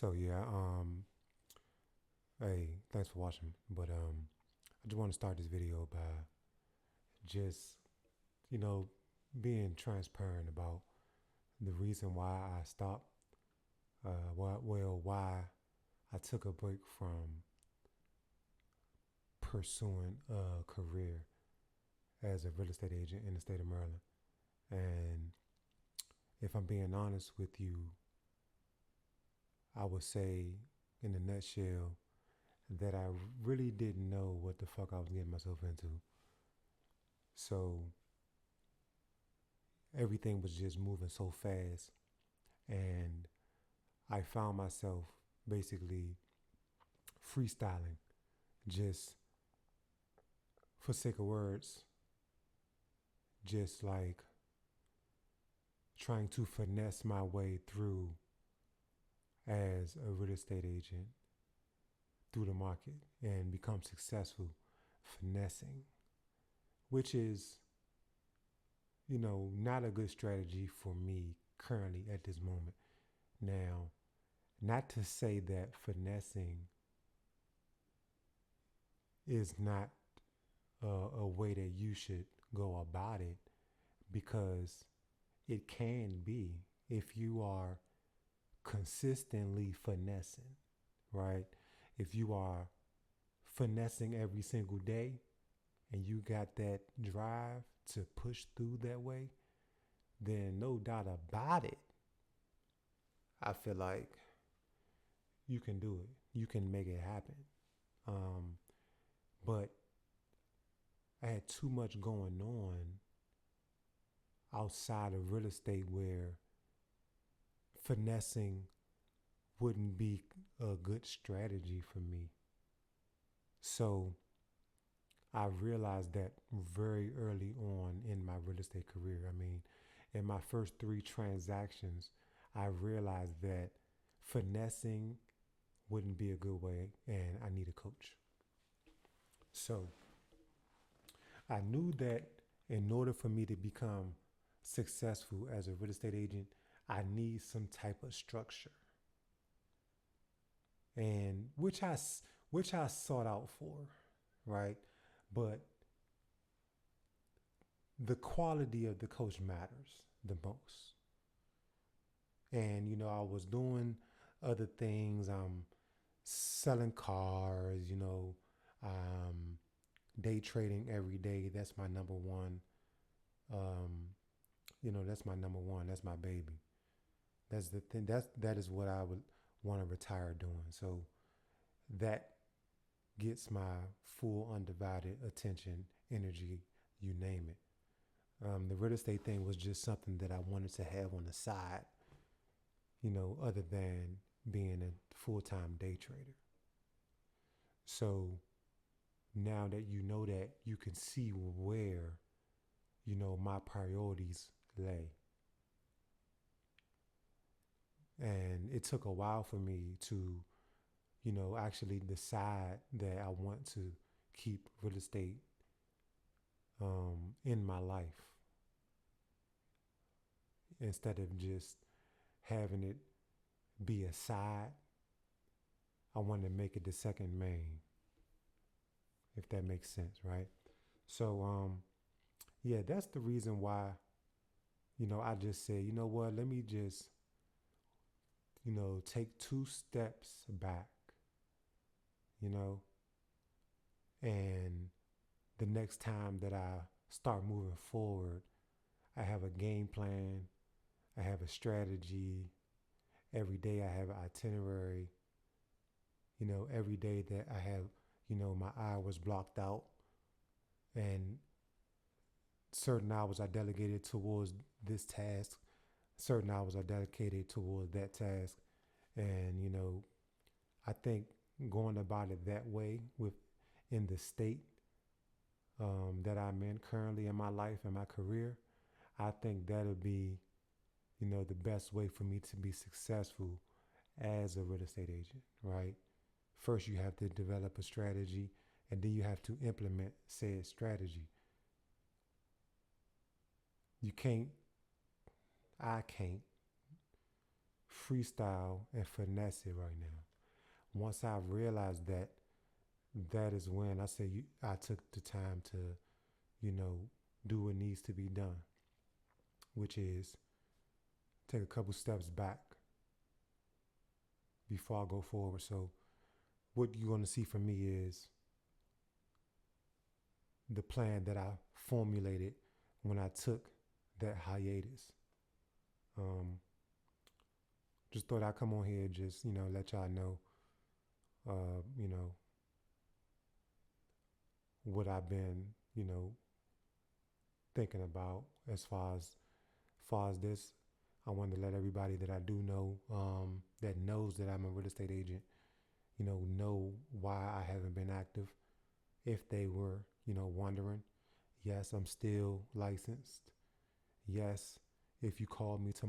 So yeah, hey, thanks for watching. But I just want to start this video by just you know being transparent about the reason why I stopped. Why I took a break from pursuing a career as a real estate agent in the state of Maryland. And if I'm being honest with you, I would say in a nutshell that I really didn't know what the fuck I was getting myself into. So everything was just moving so fast, and I found myself basically freestyling, just for sake of words, just like trying to finesse my way through as a real estate agent through the market and become successful finessing, which is, not a good strategy for me currently at this moment. Now, not to say that finessing is not a way that you should go about it, because it can be if you are consistently finessing, right? If you are finessing every single day and you got that drive to push through that way, then no doubt about it, I feel like you can do it. You can make it happen. But I had too much going on outside of real estate where finessing wouldn't be a good strategy for me. So I realized that very early on in my real estate career. I mean, in my first 3 transactions, I realized that finessing wouldn't be a good way and I need a coach. So I knew that in order for me to become successful as a real estate agent, I need some type of structure, and which I sought out for, right? But the quality of the coach matters the most. And I was doing other things. I'm selling cars, um, day trading every day. That's my number one. Um, that's my number one. That's my baby. That's the thing. That is what I would want to retire doing. So that gets my full undivided attention, energy, you name it. The real estate thing was just something that I wanted to have on the side, other than being a full-time day trader. So now that you know that, you can see where, my priorities lay. And it took a while for me to, actually decide that I want to keep real estate in my life instead of just having it be a side. I wanted to make it the second main, if that makes sense, right? So, yeah, that's the reason why, I just said, you know what, let me just, take 2 steps back, you know, and the next time that I start moving forward, I have a game plan, I have a strategy. Every day I have an itinerary. Every day that I have, my hours blocked out, and certain hours are delegated towards this task, certain hours are dedicated towards that task. And, I think going about it that way with in the state that I'm in currently in my life and my career, I think that'll be, the best way for me to be successful as a real estate agent, right? First, you have to develop a strategy, and then you have to implement said strategy. You can't, I can't freestyle and finesse it right now. Once I realized that, that is when I took the time to, you know, do what needs to be done, which is take a couple steps back before I go forward. So what you're going to see from me is the plan that I formulated when I took that hiatus. Um, just thought I'd come on here, just, let y'all know, uh, you know, what I've been, thinking about as far as this. I wanted to let everybody that I do know, that knows that I'm a real estate agent, know why I haven't been active. If they were, wondering, yes, I'm still licensed. Yes, if you call me tomorrow,